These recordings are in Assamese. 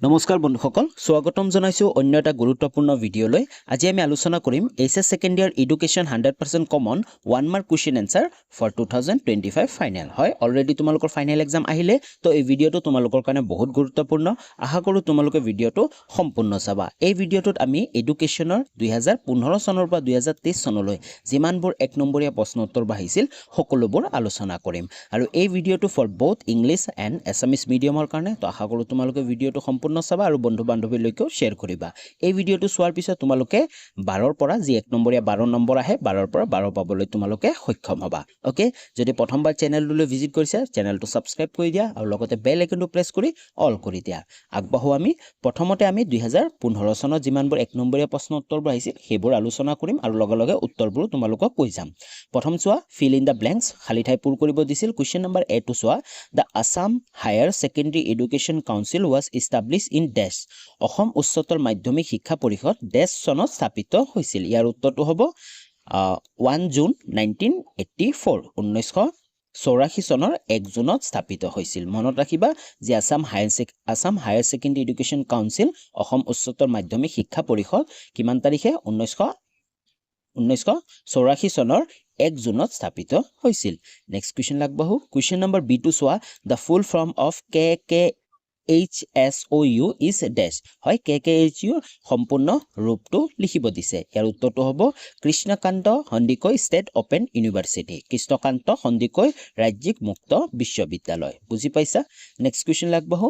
নমস্কাৰ বন্ধুসকল স্বাগতম জনাইছো অন্য এটা গুৰুত্বপূৰ্ণ ভিডিঅ'লৈ আজি আমি আলোচনা কৰিম HS second year education 100% common 1 mark question answer for 2025 final হয় অলৰেডি তোমালোকৰ ফাইনেল এক্সাম আহিলে তো এই ভিডিঅ'টো তোমালোকৰ কাৰণে বহুত গুৰুত্বপূৰ্ণ আশা কৰোঁ তোমালোকে ভিডিঅ'টো সম্পূৰ্ণ চাবা এই ভিডিঅ'টোত আমি এডুকেশ্যনৰ 2015 চনৰ পৰা 2023 চনলৈ যিমানবোৰ এক নম্বৰীয়া প্ৰশ্ন উত্তৰ বাহিছিল সকলোবোৰ আলোচনা কৰিম আৰু এই ভিডিঅ'টো ফৰ both ইংলিছ এণ্ড এছামিছ মিডিয়ামৰ কাৰণে তো আশা কৰোঁ তোমালোকে ভিডিঅ'টো সম্পূৰ্ণ চাবা আৰু বন্ধু বান্ধৱীলৈকেও শ্বেয়াৰ কৰিবা এই ভিডিঅ'টো চোৱাৰ পিছত তোমালোকে 12ৰ পৰা যি এক নম্বৰীয়া 12 নম্বৰ আহে 12ৰ পৰা 12 পাবলৈ তোমালোকে সক্ষম হ'বা ওকে যদি প্ৰথমবাৰ চেনেলটোলৈ ভিজিট কৰিছা চেনেলটো সাবস্ক্ৰাইব কৰি দিয়া আৰু লগতে বেল আইকনটো প্ৰেছ কৰি অল কৰি দিয়া আগবাঢ়ো আমি প্ৰথমতে আমি 2015 চনত যিমানবোৰ এক নম্বৰীয়া প্ৰশ্ন উত্তৰবোৰ আহিছিল সেইবোৰ আলোচনা কৰিম আৰু লগে লগে উত্তৰবোৰ তোমালোকক কৈ যাম প্ৰথম চোৱা ফিল ইন দা ব্ল্যাঙ্কস খালি ঠাই পূৰ কৰিব দিছিল কোৱেশ্চন নম্বৰ এ টু চোৱা the Assam higher secondary education council was established in dash Assam উচ্চতৰ মাধ্যমিক শিক্ষা পৰিষদ dash চনত স্থাপিত হৈছিল ইয়াৰ উত্তৰটো হ'ব 1 জুন 1984 1984 চনৰ 1 জুনত স্থাপিত হৈছিল মনত ৰাখিবা যে Assam higher secondary education council Assam উচ্চতৰ মাধ্যমিক শিক্ষা পৰিষদ কিমান তাৰিখে 1984 চনৰ 1 জুনত স্থাপিত হৈছিল নেক্সট কোৱেশ্চন লাগবাহু কোৱেশ্চন নম্বৰ বি টু চোৱা the full form of KKHSOU is dash হয় KKHU সম্পূৰ্ণ ৰূপটো লিখিব দিছে ইয়াৰ উত্তৰটো হ'ব Krishnakanta Sandikai state open university Krishnakanta Sandikai ৰাজ্যিক মুক্ত বিশ্ববিদ্যালয় বুজি পাইছা নেক্সট কোৱেশ্চন লাগবাহু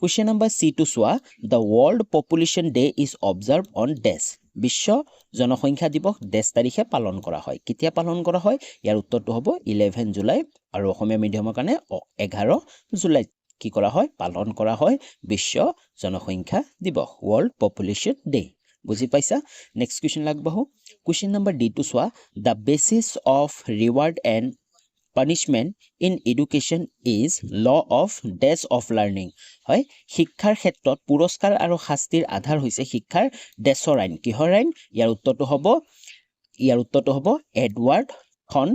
কোৱেশ্চন নম্বৰ সি টু চোৱা the world population day is observe on dash বিশ্ব জনসংখ্যা দিৱস ডেছ তাৰিখে পালন কৰা হয় কেতিয়া পালন কৰা হয় ইয়াৰ উত্তৰটো হ'ব 11 জুলাই আৰু অসমীয়া মিডিয়ামৰ কাৰণে 11 জুলাই কি কৰা হয় পালন কৰা হয় বিশ্ব জনসংখ্যা দিৱস ৱৰ্ল্ড পপুলেশ্যন ডে বুজি পাইছা নেক্সট কোৱেশ্চন লাগবাহু কোৱেশ্চন নম্বৰ ডি টু চোৱা the basis of reward and punishment in education is law of dash of learning হয় শিক্ষাৰ ক্ষেত্ৰত পুৰস্কাৰ আৰু শাস্তিৰ আধাৰ হৈছে শিক্ষাৰ ডেছৰ আইন কিহৰ আইন ইয়াৰ উত্তৰটো হ'ব এডৱাৰ্ড থন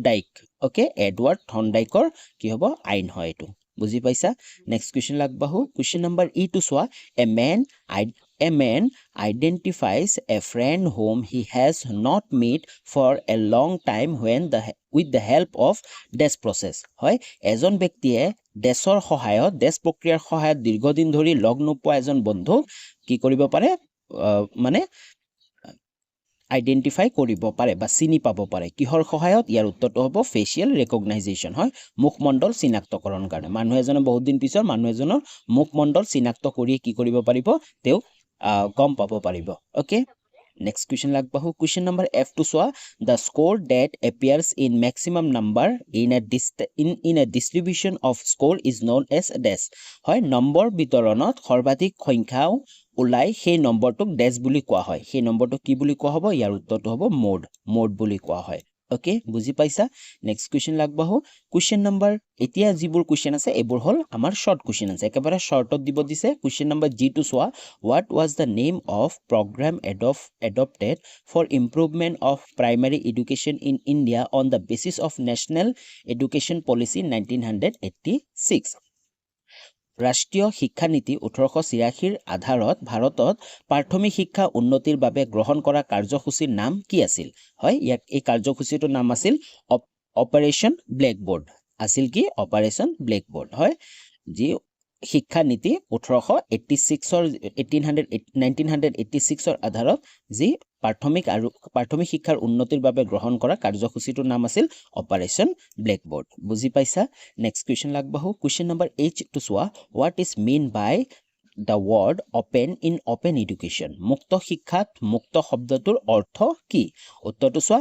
ডাইক ওকে এডৱাৰ্ড থন ডাইকৰ কি হ'ব আইন হয় এটো বুজি পাইছা নেক্সট কোৱেশ্চন লাগবাহু কোৱেশ্চন নম্বৰ ই টু চোৱা a man identifies a friend whom he has not met for a long time with the help of dash process হয় এজন ব্যক্তিয়ে ডেছৰ সহায়ত ডেছ প্ৰক্ৰিয়াৰ সহায়ত দীৰ্ঘদিন ধৰি লগ নোপোৱা এজন বন্ধুক কি কৰিব পাৰে মানে আইডেন্টিফাই কৰিব পাৰে বা চিনি পাব পাৰে কিহৰ সহায়ত ইয়াৰ উত্তৰটো হ'ব ফেচিয়েল ৰেকগনাইজেশ্যন হয় মুখমণ্ডল চিনাক্তকৰণ কাৰণে মানুহ এজনে বহুত দিন পিছৰ মানুহ এজনৰ মুখমণ্ডল চিনাক্ত কৰি কি কৰিব পাৰিব তেওঁ গম পাব পাৰিব ওকে নেক্সট কোৱেশ্চন লাগবাহু কোৱেশ্চন নম্বৰ এফ টু চোৱা the score that appears in maximum number in a distribution of score is known as dash হয় নম্বৰ বিতৰণত সৰ্বাধিক সংখ্যাও ওলাই সেই নম্বৰটোক ডেছ বুলি কোৱা হয় সেই নম্বৰটো কি বুলি কোৱা হ'ব ইয়াৰ উত্তৰটো হ'ব মোড বুলি কোৱা হয় ওকে বুজি পাইছা নেক্সট কোৱেশ্চন লাগবাহু কোৱেশ্চন নম্বৰ এতিয়া যিবোৰ কোৱেশ্চন আছে এবোৰ হল আমাৰ শৰ্ট কোৱেশ্চন আছে একেবাৰে শৰ্টত দিব দিছে কোৱেশ্চন নম্বৰ জি টু চোৱা what was the name of program adopted for improvement of primary education in India on the basis of national education policy 1986 ৰাষ্ট্ৰীয় শিক্ষা নীতি 1883 আধাৰত ভাৰতত প্ৰাথমিক শিক্ষা উন্নতিৰ বাবে গ্ৰহণ কৰা কাৰ্যসূচীৰ নাম কি আছিল হয় ইয়াক এই কাৰ্যসূচীটোৰ নাম আছিল অপাৰেশন ব্ল্যাকবোৰ্ড আছিল কি অপাৰেশন ব্ল্যাকবোৰ্ড হয় যি শিক্ষা নীতি 1986 আধাৰত যি প্ৰাথমিক শিক্ষাৰ উন্নতিৰ বাবে গ্ৰহণ কৰা কাৰ্যসূচীটোৰ নাম আছিল অপাৰেশন ব্ল্যাকবোৰ্ড বুজি পাইছা নেক্সট কোৱেশ্চন লাগবাহু কোৱেশ্চন নম্বৰ এইচ টু চোৱা what is mean by the word open in open education মুক্ত শিক্ষাত মুক্ত শব্দটোৰ অৰ্থ কি উত্তৰটো চোৱা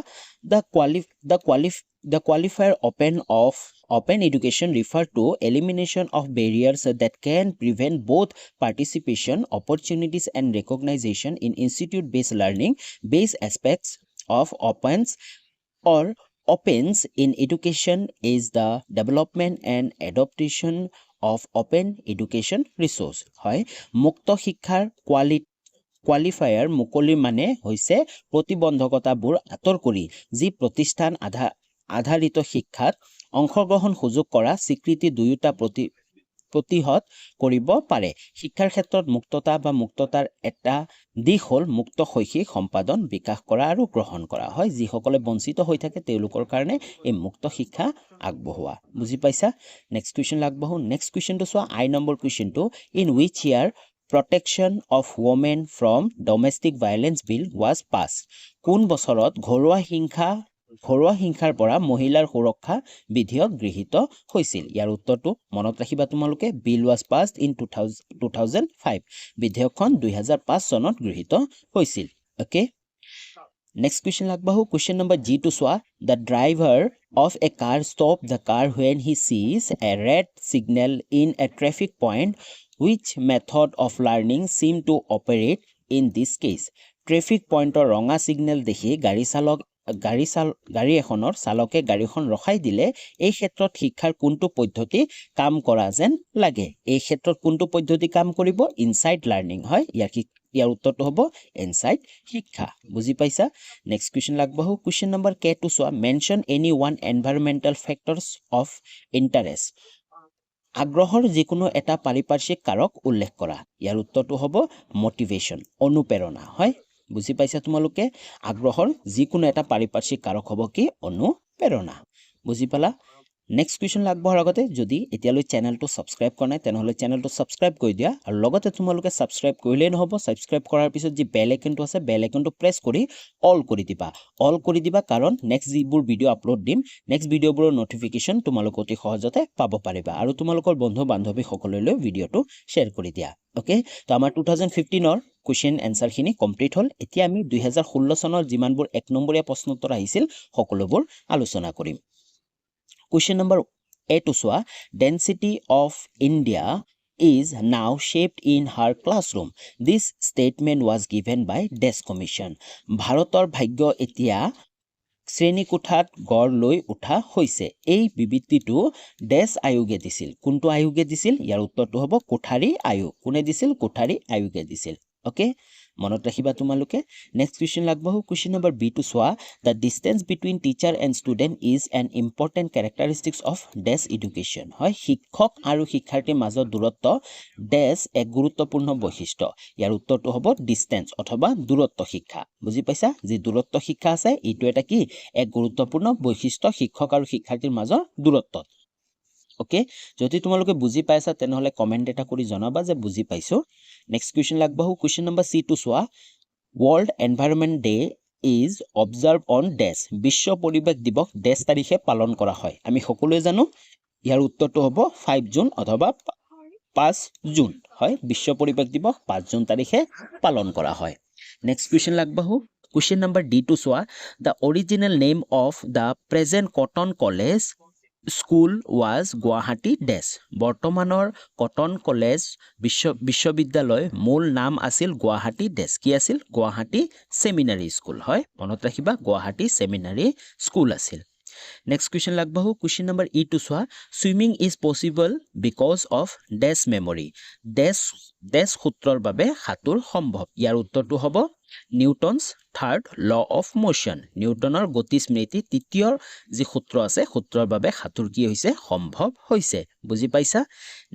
the qualifier open education refer to elimination of barriers that can prevent both participation opportunities and recognition in institute based learning based aspects of opens in education is the development and adaptation of open education resource হয় মুক্ত শিক্ষাৰ কোৱালিফায়াৰ মুকলি মানে হৈছে প্ৰতিবন্ধকতাবোৰ আঁতৰ কৰি যি প্ৰতিষ্ঠান আধাৰিত শিক্ষাত অংশগ্ৰহণ সুযোগ কৰা স্বীকৃতি দুয়োটা প্ৰতিহত কৰিব পাৰে শিক্ষাৰ ক্ষেত্ৰত মুক্ততা বা মুক্ততাৰ এটা দিশ হ'ল মুক্ত শৈক্ষিক সম্পাদন বিকাশ কৰা আৰু গ্ৰহণ কৰা হয় যিসকলে বঞ্চিত হৈ থাকে তেওঁলোকৰ কাৰণে এই মুক্ত শিক্ষা আগবঢ়োৱা বুজি পাইছা নেক্সট কুৱেশ্যন আগবঢ়ো নেক্সট কুৱেশ্যনটো চোৱা আই নম্বৰ কুৱেশ্যনটো ইন হুইচ ইয়াৰ Protection of Women from Domestic Violence Bill was passed. কোন বছৰত ঘৰুৱা হিংসাৰ পৰা মহিলাৰ সুৰক্ষা বিধেয়ক গৃহীত হৈছিল ইয়াৰ উত্তৰটো মনত ৰাখিবা তোমালোকে বিল was passed in 2005 বিধেয়কখন 2005 চনত গৃহীত হৈছিল ওকে নেক্সট কুৱেশ্যন আগবাঢ়ো কুৱেশ্যন নম্বৰ G2 চোৱা the driver of a car stopped the car when he sees a red signal in a traffic point Which method of learning seem to operate in this case? Traffic pointer ৰঙা signal দেখি গাড়ী এখনৰ চালকে গাড়ীখন ৰখাই দিলে এই ক্ষেত্ৰত শিক্ষাৰ কোনটো পদ্ধতি কাম কৰা যেন লাগে এই ক্ষেত্ৰত কোনটো পদ্ধতি কাম কৰিব ইনসাইট লাৰ্নিং হয় ইয়াৰ উত্তৰটো হ'ব ইনসাইট শিক্ষা বুজি পাইছা নেক্সট কুৱেশ্যন আগবাঢ়ো কুৱেশ্যন নম্বৰ K2 চোৱা mention any one environmental factors of interest আগ্ৰহৰ যিকোনো এটা পাৰিপাৰ্শ্বিক কাৰক উল্লেখ কৰা ইয়াৰ উত্তৰটো হ'ব মোটিভেশন অনুপ্ৰেৰণা হয় বুজি পাইছা তোমালোকে আগ্ৰহৰ যিকোনো এটা পাৰিপাৰ্শ্বিক কাৰক হ'ব কি অনুপ্ৰেৰণা বুজি পালা নেক্সট কুৱেশ্যন আগবঢ়াৰ আগতে যদি এতিয়ালৈ চেনেলটো সাবস্ক্ৰাইব কৰা নাই তেনেহলে চেনেলটো সাবস্ক্ৰাইব কৰি দিয়া আৰু লগতে তোমালোকে সাবস্ক্ৰাইব কৰিলেই নহব সাবস্ক্ৰাইব কৰাৰ পিছত যি বেল আইকনটো আছে বেল আইকনটো প্ৰেছ কৰি অল কৰি দিবা কাৰণ নেক্সট যিবোৰ ভিডিও আপলোড দিম নেক্সট ভিডিওবোৰৰ নটিফিকেশন তোমালোক অতি সহজতে পাব পাৰিবা আৰু তোমালোকৰ বন্ধু বান্ধৱী সকললৈ ভিডিওটো শ্বেয়াৰ কৰি দিয়া ওকে তো আমাৰ 2015 ৰ কুৱেশ্যন এনসাৰ খিনি কমপ্লিট হল এতিয়া আমি 2016 চনৰ যিমানবোৰ এক নম্বৰীয়া প্ৰশ্নোত্তৰ আহিছিল সকলোবোৰ আলোচনা কৰিম Question number A to Swa, density of India is now shaped in her classroom. This statement was given by Des Commission. Bharator bhagyo etia শ্ৰেণীকোঠাত গড় লৈ উঠা হৈছে এই বিবৃতিটো ডেছ আয়োগে দিছিল কোনটো আয়োগে দিছিল ইয়াৰ উত্তৰটো হ'ব কোঠাৰী আয়োগ কোনে দিছিল কোঠাৰী আয়োগে দিছিল ওকে মনত ৰাখিবা তোমালোকে নেক্সট কুৱেশ্যন আগবাঢ়ো কুৱেশ্যন নম্বৰ B to চোৱা the distance between teacher and student is an important characteristics of this education হয় শিক্ষক আৰু শিক্ষাৰ্থীৰ মাজৰ দূৰত্ব ডেছ এক গুৰুত্বপূৰ্ণ বৈশিষ্ট্য ইয়াৰ উত্তৰটো হ'ব ডিসটেন্স অথবা দূৰত্ব শিক্ষা বুজি পাইছা যি দূৰত্ব শিক্ষা আছে এইটো এটা কি এক গুৰুত্বপূৰ্ণ বৈশিষ্ট্য শিক্ষক আৰু শিক্ষাৰ্থীৰ মাজৰ দূৰত্ব ওকে যদি তোমালোকে বুজি পাইছা তেনেহলে কমেন্ট এটা কৰি জনাবা যে বুজি পাইছো নেক্সট কুৱেশ্যন আগবাঢ়ো কুৱেশ্যন নম্বৰ C to চোৱা World Environment Day is observed on dash বিশ্ব পৰিৱেশ দিৱস ডেছ তাৰিখে পালন কৰা হয় আমি সকলোৱে জানো ইয়াৰ উত্তৰটো হ'ব 5 জুন অথবা 5 জুন হয় বিশ্ব পৰিৱেশ দিৱস 5 জুন তাৰিখে পালন কৰা হয় নেক্সট কুৱেশ্যন আগবাঢ়ো কুৱেশ্যন নম্বৰ D to চোৱা the original name of the present Cotton College School was Guwahati Des বৰ্তমানৰ কটন কলেজ বিশ্ববিদ্যালয় মূল নাম আছিল গুৱাহাটী ডেছ কি আছিল গুৱাহাটী সেমিনাৰী স্কুল হয় মনত ৰাখিবা গুৱাহাটী সেমিনাৰী স্কুল আছিল নেক্সট কুৱেশ্যন আগবাঢ়ো কুৱেশ্যন নম্বৰ E to চোৱা swimming is possible because of dash memory dash সূত্ৰৰ বাবে সাঁতোৰ সম্ভৱ ইয়াৰ উত্তৰটো হ'ব Newton's third law of motion নিউটনৰ গতি স্মৃতি তৃতীয় যি সূত্ৰ আছে সূত্ৰৰ বাবে সাঁতোৰ কি হৈছে সম্ভৱ হৈছে বুজি পাইছা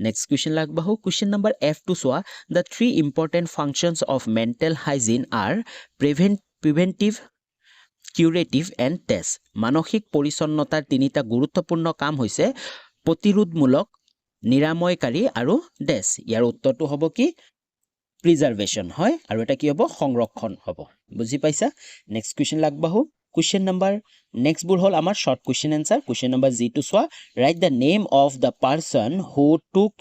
নেক্সট কুৱেশ্যন আগবাঢ়ো কুৱেশ্যন নম্বৰ F to চোৱা the three important functions of mental hygiene are preventive curative and test মানসিক পৰিচ্ছন্নতাৰ তিনিটা গুৰুত্বপূৰ্ণ কাম হৈছে প্ৰতিৰোধমূলক নিৰাময়কাৰী আৰু ডেছ ইয়াৰ উত্তৰটো হ'ব কি প্ৰিজাৰ্ভেশ্যন হয় আৰু এটা কি হ'ব সংৰক্ষণ হ'ব বুজি পাইছা নেক্সট কুৱেশ্যন আগবাঢ়ো কুৱেশ্যন নম্বৰ নেক্সট বোৰ হ'ল আমাৰ short question answer question number G to চোৱা write the name of the person who took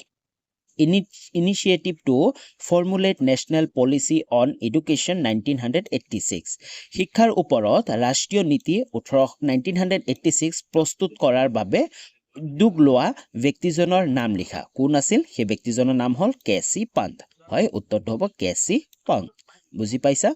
initiative to formulate national policy on education 1986 শিক্ষাৰ ওপৰত ৰাষ্ট্ৰীয় নীতি 1986 প্ৰস্তুত কৰাৰ বাবে উদ্যোগ লোৱা ব্যক্তিজনৰ নাম লিখা কোন আছিল সেই ব্যক্তিজনৰ নাম হ'ল KC Pant হয় উত্তৰটো হ'ব KC Pant বুজি পাইছা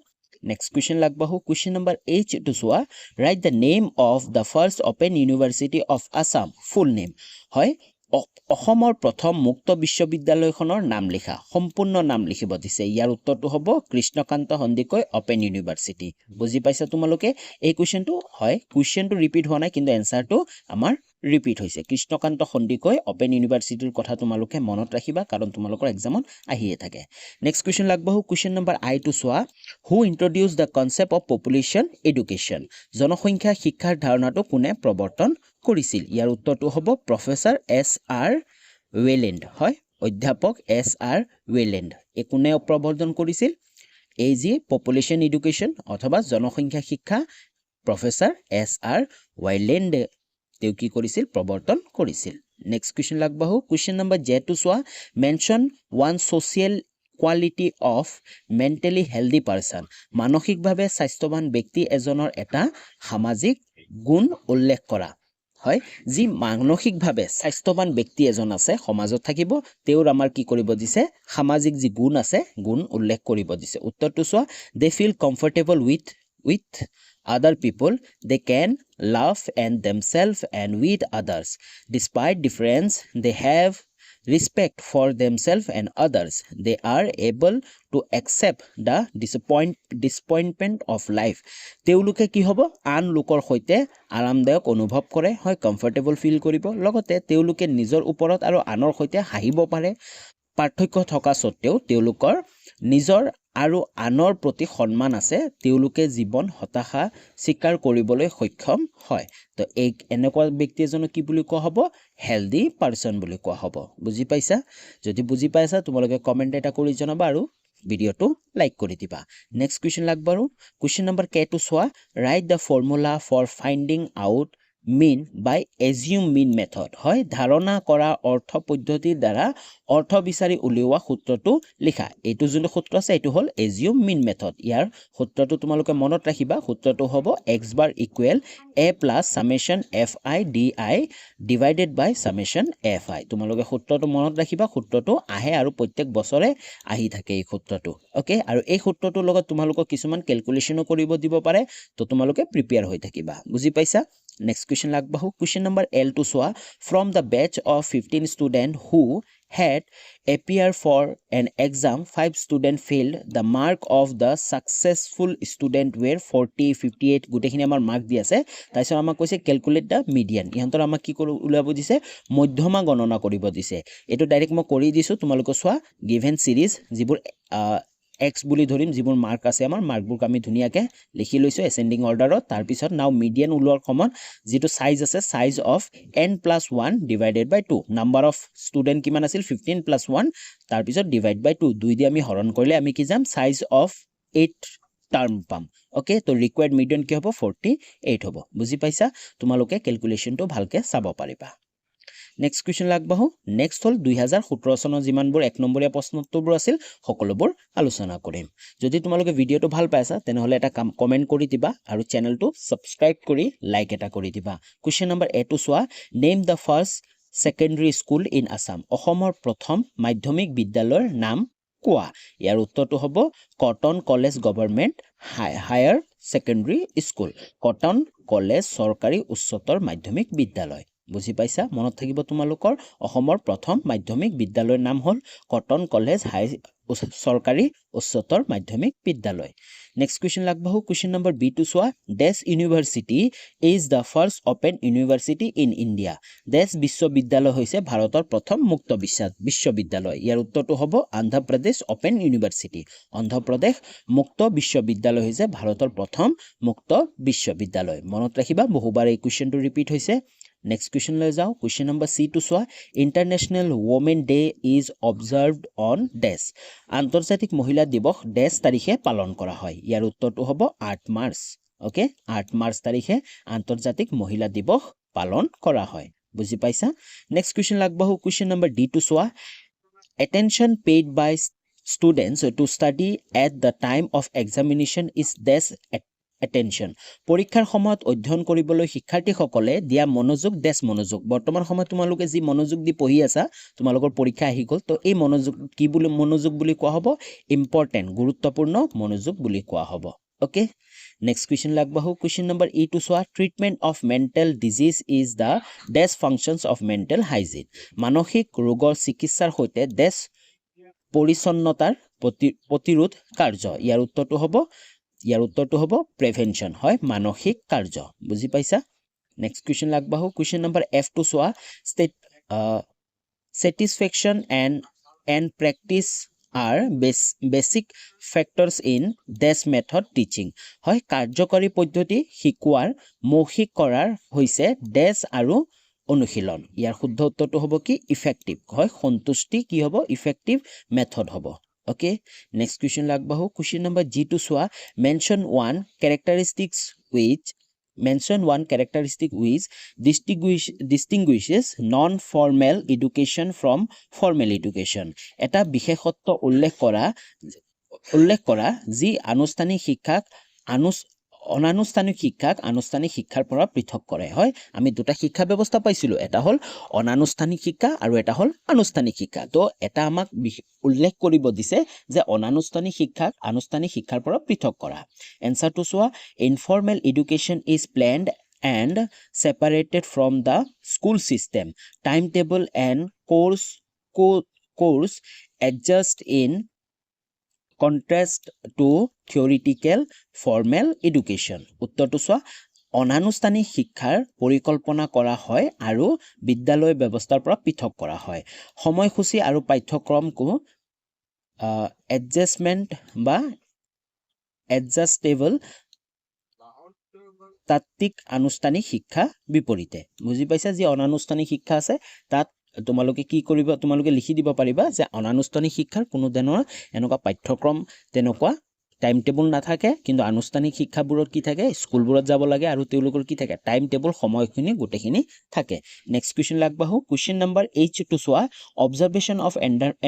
নেক্সট কুৱেশ্যন আগবাঢ়ো কুৱেশ্যন নম্বৰ H to চোৱা write the name of the first open university of Assam full name হয় অসমৰ প্ৰথম মুক্ত বিশ্ববিদ্যালয়খনৰ নাম লিখা সম্পূৰ্ণ নাম লিখিব দিছে ইয়াৰ উত্তৰটো হ'ব কৃষ্ণকান্ত সন্দিকৈ অপেন ইউনিভাৰ্চিটি বুজি পাইছা তোমালোকে এই কোৱেশ্চনটো হয় কোৱেশ্চনটো ৰিপিট হোৱা নাই কিন্তু এনসাৰটো আমাৰ ৰিপিট হৈছে কৃষ্ণকান্ত সন্দিকৈ অপেন ইউনিভাৰ্চিটিৰ কথা তোমালোকে মনত ৰাখিবা কাৰণ তোমালোকৰ এক্সামত আহিয়ে থাকে নেক্সট কোৱেশ্চন লাগবহু কোৱেশ্চন নম্বৰ আই টু চোৱা who introduce the concept of population education জনসংখ্যা শিক্ষাৰ ধাৰণাটো কোনে প্ৰৱৰ্তন কৰিছিল ইয়াৰ উত্তৰটো হ'ব প্ৰফেসৰ এছ.আৰ. ৱেলেণ্ড হয় অধ্যাপক এছ.আৰ. ৱেলেণ্ড এই কোনে প্ৰৱৰ্তন কৰিছিল এই যি পপুলেশন এডুকেশন অথবা জনসংখ্যা শিক্ষা প্ৰফেসৰ এছ.আৰ. ৱেলেণ্ড তেওঁ কি কৰিছিল প্ৰৱৰ্তন কৰিছিল নেক্সট কোৱেশ্চন লাগবহু কোৱেশ্চন নম্বৰ জে টু চোৱা mention one social quality of mentally healthy person মানসিকভাৱে স্বাস্থ্যৱান ব্যক্তি এজনৰ এটা সামাজিক গুণ উল্লেখ কৰা হয় যি মানসিকভাৱে স্বাস্থ্যৱান ব্যক্তি এজন আছে সমাজত থাকিব তেওঁৰ আমাৰ কি কৰিব দিছে সামাজিক যি গুণ আছে গুণ উল্লেখ কৰিব দিছে উত্তৰটো চোৱা they feel comfortable with other people they can laugh and themselves and with others despite difference they have respect for themselves and others they are able to accept the disappointment of life তেওঁলোকে কি হ'ব আন লোকৰ সৈতে আৰামদায়ক অনুভৱ কৰে হয় কমফৰ্টেবল ফিল কৰিব লগতে তেওঁলোকে নিজৰ ওপৰত আৰু আনৰ সৈতে হাঁহিব পাৰে পাৰ্থক্য থকা সত্ত্বেও তেওঁলোকৰ নিজৰ আৰু আনৰ প্ৰতি সন্মান আছে তেওঁলোকে জীৱন হতাশা স্বীকাৰ কৰিবলৈ সক্ষম হয় তো এই এনেকুৱা ব্যক্তি এজনক কি বুলি কোৱা হ'ব হেলদি পাৰ্সন বুলি কোৱা হ'ব বুজি পাইছা যদি বুজি পাইছা তোমালোকে কমেন্ট এটা কৰি জনাবা আৰু ভিডিওটো লাইক কৰি দিবা নেক্সট কোৱেশ্চন লাগবাৰু কোৱেশ্চন নম্বৰ কে টু চোৱা write the formula for finding out mean by assume mean method হয় ধাৰণা কৰা অৰ্থ পদ্ধতিৰ দ্বাৰা অৰ্থ বিচাৰি উলিওৱা সূত্ৰটো লিখা এইটো যোনটো সূত্ৰ আছে এইটো হ'ল assume mean method ইয়াৰ সূত্ৰটো তোমালোকে মনত ৰাখিবা সূত্ৰটো হ'ব x bar equal a plus summation fi di divided by summation fi তোমালোকে সূত্ৰটো মনত ৰাখিবা সূত্ৰটো আহে আৰু প্ৰত্যেক বছৰে আহি থাকে এই সূত্ৰটো ওকে আৰু এই সূত্ৰটোৰ লগত তোমালোকক কিছুমান ক্যালকুলেশনও কৰিব দিব পাৰে তো তোমালোকে প্ৰিপেয়াৰ হৈ থাকিবা বুজি পাইছা Next question lagbahu question number L to soa from the batch of 15 students who had appeared for an exam 5 students failed the mark of the successful student were 40 58 gutekhini amar mark di ase taisor amak koise calculate the median ihantor amak ki koru ulabo dise modhyama gonona koribo dise eto direct mo kori disu tumaloko soa given series jibur x বুলি ধৰিম যিবোৰ মাৰ্ক আছে আমাৰ মাৰ্কবোৰ আমি ধুনিয়াকে লিখি লৈছো এসেন্ডিং অৰ্ডাৰত তাৰ পিছত নাও মিডিয়ান উলোৱাৰ সময়ত যেটো সাইজ আছে size of n + 1 divided by 2 number of student কিমান আছিল 15 + 1 তাৰ পিছত ডিভাইড বাই 2 দুই দি আমি হৰণ কৰিলে আমি কি যাম সাইজ অফ 8 টাৰ্ম পাম ওকে তো ৰিকুৱাৰ্ড মিডিয়ান কি হ'ব 48 হ'ব বুজি পাইছা তোমালোকে ক্যালকুলেশনটো ভালকে চাব পাৰিবা নেক্সট কোৱেশ্চন লাগবাহু নেক্সট হল 2017 চনৰ জিমানবোৰ এক নম্বৰীয়া প্ৰশ্নোত্তৰবোৰ আছিল সকলোবোৰ আলোচনা কৰিম যদি তোমালোকে ভিডিওটো ভাল পাইছা তেনেহলে এটা কমেন্ট কৰি দিবা আৰু চেনেলটো সাবস্ক্ৰাইব কৰি লাইক এটা কৰি দিবা কোৱেশ্চন নম্বৰ এ টু সোৱা name the first secondary school in Assam অসমৰ প্ৰথম মাধ্যমিক বিদ্যালয়ৰ নাম কোৱা ইয়াৰ উত্তৰটো হ'ব cotton college government higher secondary school cotton college চৰকাৰী উচ্চতৰ মাধ্যমিক বিদ্যালয় বুজি পাইছা মনত থাকিব তোমালোকৰ অসমৰ প্ৰথম মাধ্যমিক বিদ্যালয়ৰ নাম হ'ল কটন কলেজ হাই চৰকাৰী উচ্চতৰ মাধ্যমিক বিদ্যালয় নেক্সট কোৱেশ্চন লাগবাহু কোৱেশ্চন নম্বৰ বি টু সোৱা দেশ university is the first open university in India দেশ বিশ্ববিদ্যালয় হৈছে ভাৰতৰ প্ৰথম মুক্ত বিশ্ববিদ্যালয় ইয়াৰ উত্তৰটো হ'ব অন্ধ্ৰ প্ৰদেশ ওপেন ইউনিভাৰ্সিটি অন্ধ্ৰ প্ৰদেশ মুক্ত বিশ্ববিদ্যালয় হৈছে ভাৰতৰ প্ৰথম মুক্ত বিশ্ববিদ্যালয় মনত ৰাখিবা বহুবাৰ এই কোৱেশ্চনটো ৰিপিট হৈছে Next question লৈ যাও question number C to সোৱা International Women Day is observed on dash আন্তৰ্জাতিক মহিলা দিৱস ডেছ তাৰিখে পালন কৰা হয় ইয়াৰ উত্তৰটো হ'ব 8 মাৰ্চ ওকে 8 মাৰ্চ তাৰিখে আন্তৰ্জাতিক মহিলা দিৱস পালন কৰা হয় বুজি পাইছা next question লাগবাহু question number D to সোৱা attention paid by students to study at the time of examination is dash attention পৰীক্ষাৰ সময়ত অধ্যয়ন কৰিবলৈ শিক্ষাৰ্থীসকলে দিয়া মনোযোগ দেশ মনোযোগ বৰ্তমান সময়ত তোমালোকে যি মনোযোগ দি পঢ়ি আছা তোমালোকৰ পৰীক্ষা আহি গল তো এই মনোযোগ কি বুলি মনোযোগ বুলি কোৱা হ'ব ইম্পৰ্টেন্ট গুৰুত্বপূৰ্ণ মনোযোগ বুলি কোৱা হ'ব ওকে নেক্সট কুৱেশ্যন লাগবাহো কুৱেশ্যন নম্বৰ ই টু চোৱা treatment of mental disease is the dash functions of mental hygiene মানসিক ৰোগৰ চিকিৎসাৰ সৈতে ডেছ পৰিচ্ছন্নতাৰ প্ৰতিৰোধ কাৰ্য ইয়াৰ উত্তৰটো হ'ব প্ৰিভেনশ্যন হয় মানসিক কাৰ্য বুজি পাইছা নেক্সট কুৱেশ্যন লাগবাহো কুৱেশ্যন নম্বৰ এফ টু চোৱা satisfaction and practice are basic factors in this method teaching হয় কাৰ্যকৰী পদ্ধতি শিকোৱাৰ মৌখিক কৰাৰ হৈছে ডেছ আৰু অনুশীলন ইয়াৰ শুদ্ধ উত্তৰটো হ'ব কি ইফেক্টিভ হয় সন্তুষ্টি কি হ'ব ইফেক্টিভ মেথড হ'ব ওকে নেক্সট কুৱেশ্যন লাগবাহো কুৱেশ্যন নম্বৰ জি টু চোৱা mention one characteristic which distinguishes non-formal education from formal education এটা বিশেষত্ব উল্লেখ কৰা যি আনুষ্ঠানিক শিক্ষাক অনানুষ্ঠানিক শিক্ষাৰ পৰা পৃথক কৰে হয় আমি দুটা শিক্ষা ব্যৱস্থা পাইছিলো এটা হল অনানুষ্ঠানিক শিক্ষা আৰু এটা হল আনুষ্ঠানিক শিক্ষা তো এটা আমাক উল্লেখ কৰিব দিছে যে অনানুষ্ঠানিক শিক্ষাক আনুষ্ঠানিক শিক্ষাৰ পৰা পৃথক কৰা এনসাৰটো চোৱা informal education is planned and separated from the school system timetable and course adjust in contrast to theoretical formal education উত্তৰটো চোৱা অনানুষ্ঠানিক শিক্ষাৰ পৰিকল্পনা কৰা হয় আৰু বিদ্যালয় ব্যৱস্থাৰ পৰা পৃথক কৰা হয় সময়সূচী আৰু পাঠ্যক্ৰমকো adjustable তাত্ত্বিক আনুষ্ঠানিক শিক্ষা বিপৰীতে বুজি পাইছা যে অনানুষ্ঠানিক শিক্ষা আছে তাত তোমালোকে কি কৰিবা তোমালোকে লিখি দিব পাৰিবা যে অনানুষ্ঠানিক শিক্ষাৰ কোনো ধৰণৰ এনেকুৱা পাঠ্যক্ৰম তেনেকুৱা টাইম টেবুল নাথাকে কিন্তু আনুষ্ঠানিক শিক্ষাবোৰত কি থাকে স্কুলবোৰত যাব লাগে আৰু তেওঁলোকৰ কি থাকে টাইম টেবুল সময়খিনি গোটেইখিনি থাকে নেক্সট কুৱেশ্যন লাগবাহো কুৱেশ্যন নম্বৰ এইচ টু চোৱা observation of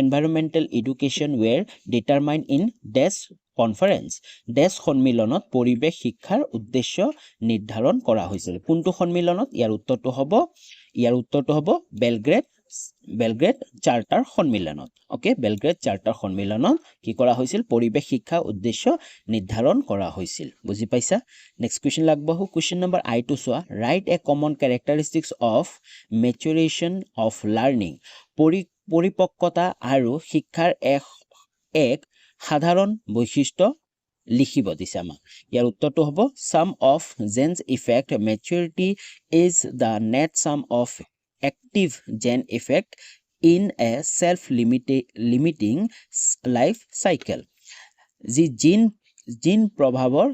environmental education were determine in dash conference dash সন্মিলনত পৰিৱেশ শিক্ষাৰ উদ্দেশ্য নিৰ্ধাৰণ কৰা হৈছিল কোনটো সন্মিলনত ইয়াৰ উত্তৰটো হ'ব বেলগ্ৰেড চাৰ্টাৰ সন্মিলনত ওকে বেলগ্ৰেড চাৰ্টাৰ সন্মিলনত কি কৰা হৈছিল পৰিৱেশ শিক্ষা উদ্দেশ্য নিৰ্ধাৰণ কৰা হৈছিল বুজি পাইছা নেক্সট কুৱেশ্যন লাগবাহো কুৱেশ্যন নম্বৰ আই টু চোৱা write a common characteristics of maturation of learning পৰিপক্কতা আৰু শিক্ষাৰ এক সাধাৰণ বৈশিষ্ট্য লিখিব দিছে আমাক ইয়াৰ উত্তৰটো হ'ব sum of Jen's effect maturity is the net sum of active Jen effect in a self-limiting life cycle যি জিন প্ৰভাৱৰ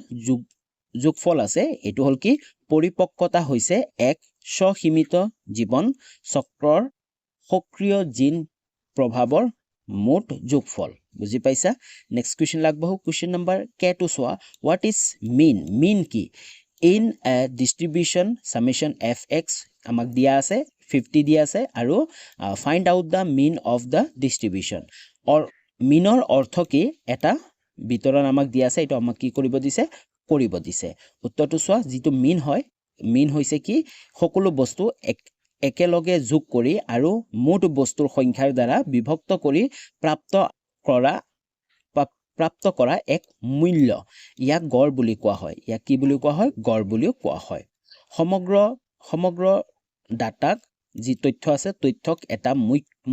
যোগফল আছে এটো হল কি পৰিপক্কতা হৈছে এক স্বসীমিত জীৱন চক্ৰৰ সক্ৰিয় জিন প্ৰভাৱৰ মুঠ যোগফল বুজি পাইছা নেক্সট কুৱেশ্যন লাগবাহো কুৱেশ্যন নম্বৰ কে টু চোৱা হোৱাট ইজ মিন কি in a distribution summation fx আমাক দিয়া আছে 50 দিয়া আছে আৰু find out the mean of the distribution মিনৰ অৰ্থ কি এটা বিতৰণ আমাক দিয়া আছে এটা আমাক কি কৰিব দিছে উত্তৰটো চোৱা যিটো মিন হৈছে কি সকলো বস্তু একেলগে যোগ কৰি আৰু মুঠ বস্তুৰ সংখ্যাৰ দ্বাৰা বিভক্ত কৰি প্ৰাপ্ত কৰা এক মূল্য ইয়াক গড় বুলি কোৱা হয় ইয়াক কি বুলি কোৱা হয় গড় বুলিও কোৱা হয় সমগ্ৰ ডাটাক যি তথ্য আছে তথ্যক এটা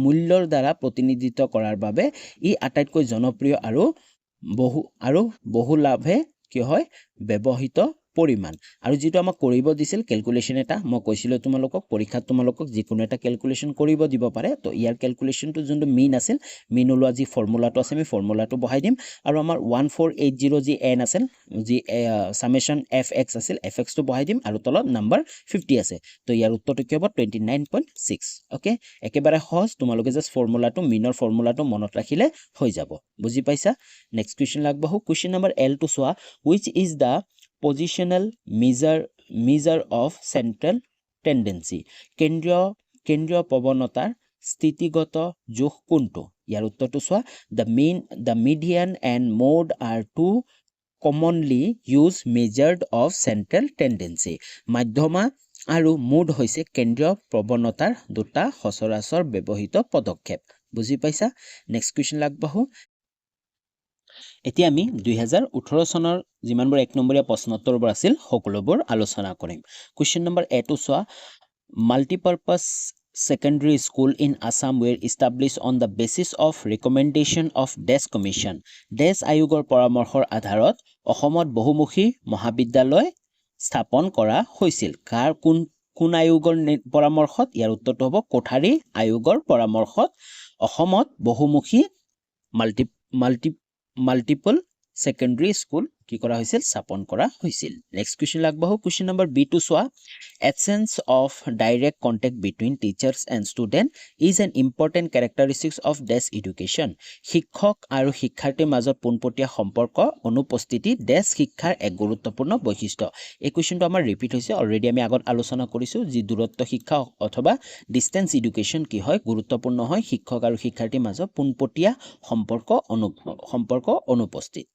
মূল্যৰ দ্বাৰা প্ৰতিনিধিত্ব কৰাৰ বাবে ই আটাইতকৈ জনপ্ৰিয় আৰু বহু লাভে কি হয় ব্যৱহৃত পৰিমাণ আৰু যেটো আমাক কৰিব দিছিল ক্যালকুলেশন এটা মই কৈছিল তোমালোকক পৰীক্ষাত তোমালোকক যিকোনো এটা ক্যালকুলেশন কৰিব দিব পাৰে তো ইয়াৰ ক্যালকুলেশনটো যোনটো মিন আছিল মিন ওলোৱা যি ফৰ্মুলাটো আছে আমি ফৰ্মুলাটো বহাই দিম আৰু আমাৰ 1480 যি n আছিল যি সামেশ্যন fx আছিল fx টো বহাই দিম আৰু তলত নাম্বাৰ 50 আছে তো ইয়াৰ উত্তৰটো কি হ'ব 29.6 ওকে একেবাৰে সহজ তোমালোকে জাস্ট ফৰ্মুলাটো মিনৰ ফৰ্মুলাটো মনত ৰাখিলে হৈ যাব বুজি পাইছা নেক্সট কোৱেশ্চন লাগবাহু কোৱেশ্চন নম্বৰ L টো চোৱা which is the positional measure of central tendency কেন্দ্ৰীয় প্ৰৱণতাৰ স্থিতিগত জোখ কোনটো ইয়াৰ উত্তৰটো চোৱা the median and mode are two commonly used measured of central tendency মাধ্যমা আৰু মোড হৈছে কেন্দ্ৰীয় প্ৰৱণতাৰ দুটা সচৰাচৰ ব্যৱহৃত পদক্ষেপ বুজি পাইছা নেক্সট কোৱেশ্চন লাগবাহু এতিয়া আমি 2018 চনৰ যিমানবোৰ 1 নম্বৰীয়া প্ৰশ্নোত্তৰবোৰ আছিল সকলোবোৰ আলোচনা কৰিম কোৱেশ্চন নম্বৰ এ টু চোৱা মাল্টিপাৰপাস secondary school in Assam were established on the basis of recommendation of DES Commission. DES আয়োগৰ পৰামৰ্শৰ আধাৰত অসমত বহুমুখী মহাবিদ্যালয় স্থাপন কৰা হৈছিল কাৰ কোন আয়োগৰ পৰামৰ্শত ইয়াৰ উত্তৰটো হ'ব কোঠাৰী আয়োগৰ পৰামৰ্শত অসমত বহুমুখী মাল্টিপল secondary school কি কৰা হৈছিল স্থাপন কৰা হৈছিল নেক্সট কোৱেশ্চন লাগবাহু কোৱেশ্চন নম্বৰ বি টু চোৱা absence of direct contact between teachers and student is an important characteristics of DES education শিক্ষক আৰু শিক্ষাৰ্থীৰ মাজত পোনপটীয়া সম্পৰ্ক অনুপস্থিতি DES শিক্ষাৰ এক গুৰুত্বপূৰ্ণ বৈশিষ্ট্য এই কোৱেশ্চনটো আমাৰ ৰিপিট হৈছে অলৰেডি আমি আগত আলোচনা কৰিছো যি দূৰত্ব শিক্ষা অথবা ডিসটেন্স এডুকেশন কি হয় গুৰুত্বপূৰ্ণ হয় শিক্ষক আৰু শিক্ষাৰ্থীৰ মাজত পোনপটীয়া সম্পৰ্ক অনুপস্থিত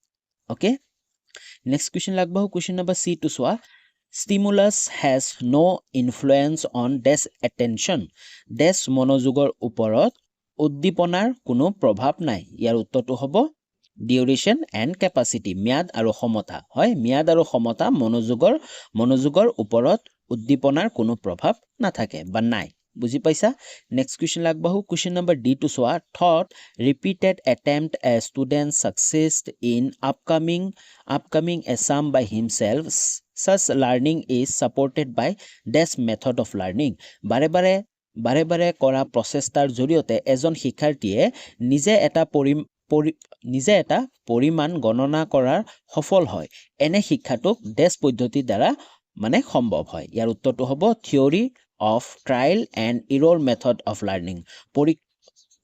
okay next question lagbahu question number C to swa stimulus has no influence on DES attention DES monojugor uporot উদ্দীপনাৰ কোনো প্ৰভাৱ নাই ইয়াৰ উত্তৰটো হ'ব duration and capacity মিয়াদ আৰু ক্ষমতা হয় মিয়াদ আৰু ক্ষমতা মনোযোগৰ ওপৰত উদ্দীপনাৰ কোনো প্ৰভাৱ নাথাকে বা নাই বুজি পাইছা next question lagbahu question number D to swa thought repeated attempt a student successed in upcoming exam by himself such learning is supported by DES method of learning বাৰে কৰা প্ৰচেষ্টাৰ জৰিয়তে এজন শিক্ষাৰ্থীয়ে নিজে এটা পৰিমাণ গণনা কৰাৰ সফল হয় এনে শিক্ষাটোক DES পদ্ধতিৰ দ্বাৰা মানে সম্ভৱ হয় ইয়াৰ উত্তৰটো হ'ব theory of trial and error method of learning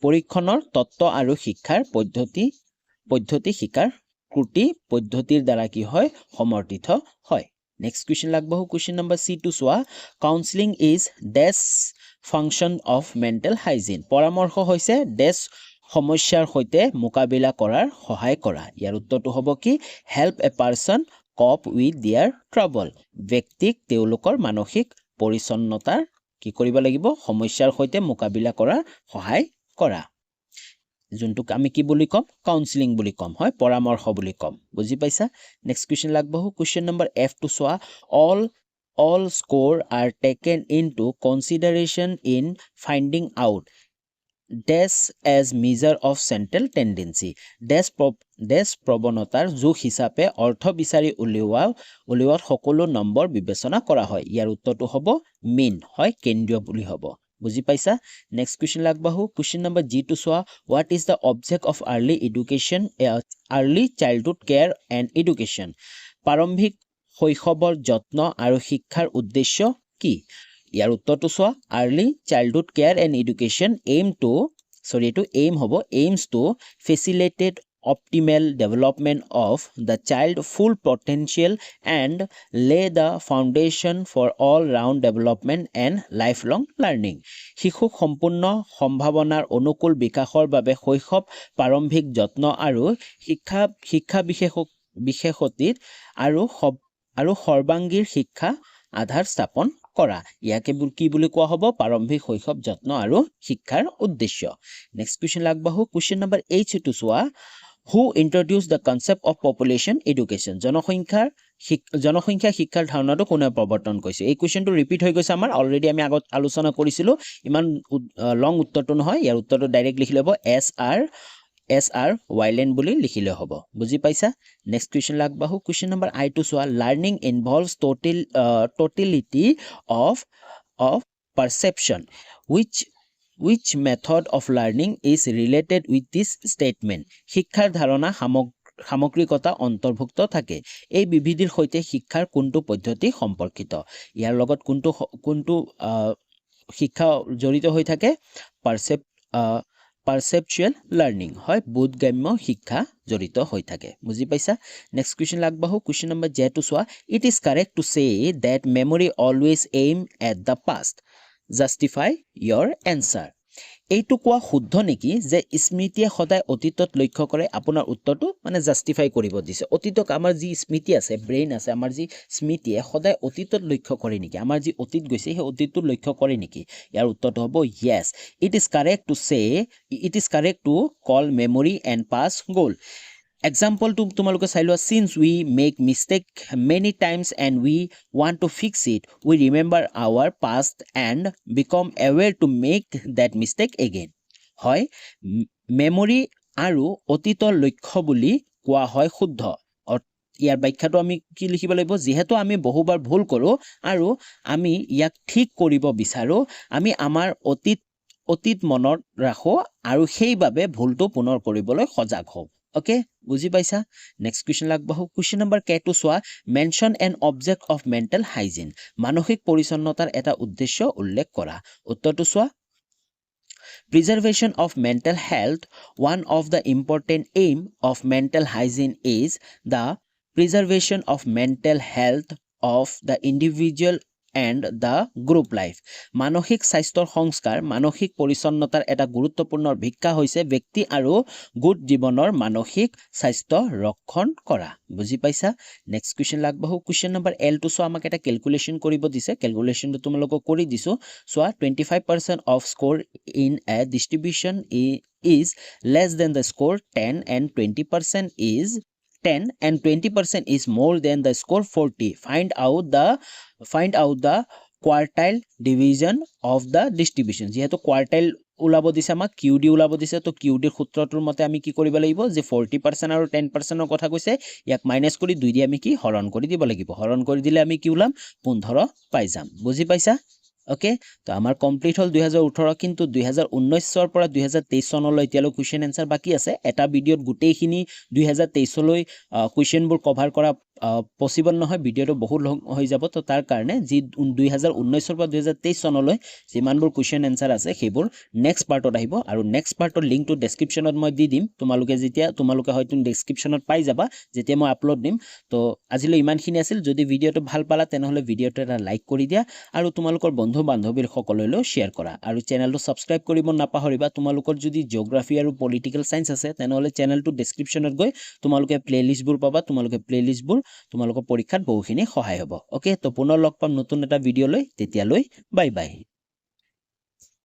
পৰীক্ষণৰ তত্ত্ব আৰু শিক্ষাৰ পদ্ধতি শিকাৰ ত্ৰুটি পদ্ধতিৰ দ্বাৰা কি হয় সমৰ্থিত হয় next question লাগবাহু question number C to চোৱা counseling is DES function of mental hygiene পৰামৰ্শ হৈছে DES সমস্যাৰ সৈতে মোকাবিলা কৰাৰ সহায় কৰা ইয়াৰ উত্তৰটো হ'ব কি help a person cope with their trouble ব্যক্তিক তেওঁলোকৰ মানসিক পৰিচ্ছন্নতাৰ কি কৰিব লাগিব সমস্যাৰ সৈতে মোকাবিলা কৰাৰ সহায় কৰা যোনটোক আমি কি বুলি কম কাউন্সেলিং বুলি কম হয় পৰামৰ্শ বুলি কম বুজি পাইছা নেক্সট কোৱেশ্চন লাগবাহু কোৱেশ্চন নম্বৰ F টু চোৱা all score are taken into consideration in finding out DES as measure of central tendency DES প্ৰৱণতাৰ জোখ হিচাপে অৰ্থ বিচাৰি উলিওৱাত সকলো নম্বৰ বিবেচনা কৰা হয় ইয়াৰ উত্তৰটো হ'ব মিন হয় কেন্দ্ৰীয় বুলি হ'ব বুজি পাইছা নেক্সট কোৱেশ্চন লাগবাহু কোৱেশ্চন নম্বৰ G টু চোৱা what is the object of early childhood care and education প্ৰাৰম্ভিক শৈশৱৰ যত্ন আৰু শিক্ষাৰ উদ্দেশ্য কি ইয়াৰ উত্তৰটো চোৱা early childhood care and education aims to facilitate optimal development of the child full potential and lay the foundation for all round development and lifelong learning শিশুক সম্পূৰ্ণ সম্ভাৱনাৰ অনুকূল বিকাশৰ বাবে শৈশৱ প্ৰাৰম্ভিক যত্ন আৰু শিক্ষা বিশেষতিত আৰু সৰ্বাংগীৰ শিক্ষা আধাৰ স্থাপন কৰা ইয়াকে কি বুলি কোৱা হ'ব প্ৰাৰম্ভিক শৈশৱ যত্ন আৰু শিক্ষাৰ উদ্দেশ্য নেক্সট কোৱেশ্চন লাগবাহু কোৱেশ্চন নম্বৰ H টু চোৱা who introduced the concept of population education জনসংখ্যা শিক্ষাৰ ধাৰণাটো কোনে প্ৰৱৰ্তন কৰিছে এই কোৱেশ্চনটো ৰিপিট হৈ গৈছে আমাৰ অলৰেডি আমি আগত আলোচনা কৰিছিলো ইমান লং উত্তৰটো নহয় ইয়াৰ উত্তৰটো ডাইৰেক্ট লিখি ল'ব SR Wyland বুলি লিখিলে হ'ব বুজি পাইছা নেক্সট কোৱেশ্চন লাগবাহু কোৱেশ্চন নম্বৰ I টু চোৱা learning involves totality of perception which method of learning is related with this statement শিক্ষাৰ ধাৰণা সামগ্ৰিকতা অন্তৰ্ভুক্ত থাকে এই বিবিধিৰ সৈতে শিক্ষাৰ কোনটো পদ্ধতি সম্পৰ্কিত ইয়াৰ লগত কোনটো শিক্ষা জড়িত হৈ থাকে perceptual learning হয় বোধগম্য শিক্ষা জড়িত হৈ থাকে বুজি পাইছা নেক্সট কোৱেশ্চন লাগবাহু কোৱেশ্চন নম্বৰ J টু চোৱা it is correct to say that memory always aim at the past justify your answer এইটো কোৱা শুদ্ধ নেকি যে স্মৃতিয়ে সদায় অতীতত লক্ষ্য কৰে আপোনাৰ উত্তৰটো মানে জাস্টিফাই কৰিব দিছে অতীতক আমাৰ যি স্মৃতি আছে ব্ৰেইন আছে আমাৰ যি স্মৃতিয়ে সদায় অতীতত লক্ষ্য কৰে নেকি আমাৰ যি অতীত গৈছে সেই অতীতটো লক্ষ্য কৰে নেকি ইয়াৰ উত্তৰটো হ'ব yes it is correct to call memory and past goal Example to তোমালোকে চাই লোৱা since we make mistake many times and we want to fix it we remember our past and become aware to make that mistake again হয় মেমৰি আৰু অতীতৰ লক্ষ্য বুলি কোৱা হয় শুদ্ধ ইয়াৰ ব্যাখ্যাটো আমি কি লিখিব লাগিব যেহেতু আমি বহুবাৰ ভুল কৰো আৰু আমি ইয়াক ঠিক কৰিব বিচাৰো আমি আমাৰ অতীত মনত ৰাখো আৰু সেইভাবে ভুলটো পুনৰ কৰিবলৈ সজাগ হওঁ ওকে বুজি পাইছা নেক্সট কোৱেশ্চন লাগবাহু কোৱেশ্চন নম্বৰ K2 সোৱা mention an object of mental hygiene মানসিক পৰিচ্ছন্নতাৰ এটা উদ্দেশ্য উল্লেখ কৰা উত্তৰটো সোৱা Preservation of mental health one of the important aim of mental hygiene is the preservation of mental health of the individual and the group life মানসিক স্বাস্থ্যৰ সংস্কাৰ মানসিক পৰিচ্ছন্নতাৰ এটা গুৰুত্বপূৰ্ণ ভিক্ষা হৈছে ব্যক্তি আৰু গোট জীৱনৰ মানসিক স্বাস্থ্য ৰক্ষণ কৰা বুজি পাইছা নেক্সট কোৱেশ্চন লাগবাহু কোৱেশ্চন নম্বৰ L2 সো আমাক এটা ক্যালকুলেশন কৰিব দিছে ক্যালকুলেশনটো তোমালোকক কৰি দিছো সোৱা 25% of score in a distribution is less than the score 10 and 20% is 10 and 20% is more than the score 40 find out the quartile division of the distribution যেহেতু quartile উলাব দিছে আমাক QD উলাব দিছে তো QD ৰ সূত্ৰটোৰ মতে আমি কি কৰিব লাগিব যে 40% আৰু 10% ৰ কথা কৈছে ইয়াক মাইনাস কৰি 2 দি আমি কি হৰণ কৰি দিব লাগিব হৰণ কৰি দিলে আমি কি উলাম 15 পাই যাম বুজি পাইছা ওকে তো আমাৰ কমপ্লিট হল 2018 কিন্তু 2019 ৰ পৰা 2023 চনলৈ এতিয়ালৈ কোৱেশ্চন আনসাৰ বাকি আছে এটা ভিডিওত গুটেইখিনি 2023 লৈ কোৱেশ্চনবোৰ কভাৰ কৰা পসিবল নহয় ভিডিওটো বহুত লং হৈ যাব তো তাৰ কাৰণে যি 2019 ৰ পৰা 2023 চনলৈ যিমানবোৰ কোৱেশ্চন আনসাৰ আছে সেইবোৰ নেক্সট পাৰ্টত আহিব আৰু নেক্সট পাৰ্টৰ লিংকটো ডেসক্ৰিপচনত মই দি দিম তোমালোকে হয়তো ডেসক্ৰিপচনত পাই যাবা যেতিয়া মই আপলোড দিম তো আজিলৈ ইমানখিনি আছিল যদি ভিডিওটো ভাল পালা তেনেহলে ভিডিওটো এটা লাইক কৰি দিয়া আৰু তোমালোকৰ বন্ধু বান্ধৱীৰ সকললৈ শেয়াৰ কৰা আৰু চেনেলটো সাবস্ক্ৰাইব কৰিব নাপাহৰিবা তোমালোকৰ যদি জিওগ্ৰাফি আৰু পলিটিক্যাল সায়েন্স আছে তেনেহলে চেনেলটো ডেসক্ৰিপচনত গৈ তোমালোকে প্লেলিষ্টবোৰ পাবা তোমালোকে প্লেলিষ্টবোৰ তোমালোকৰ পৰীক্ষাত বহুখিনি সহায় হ'ব ওকে তো পুনৰ লগ পাম নতুন এটা ভিডিও লৈ তেতিয়ালৈ বাই বাই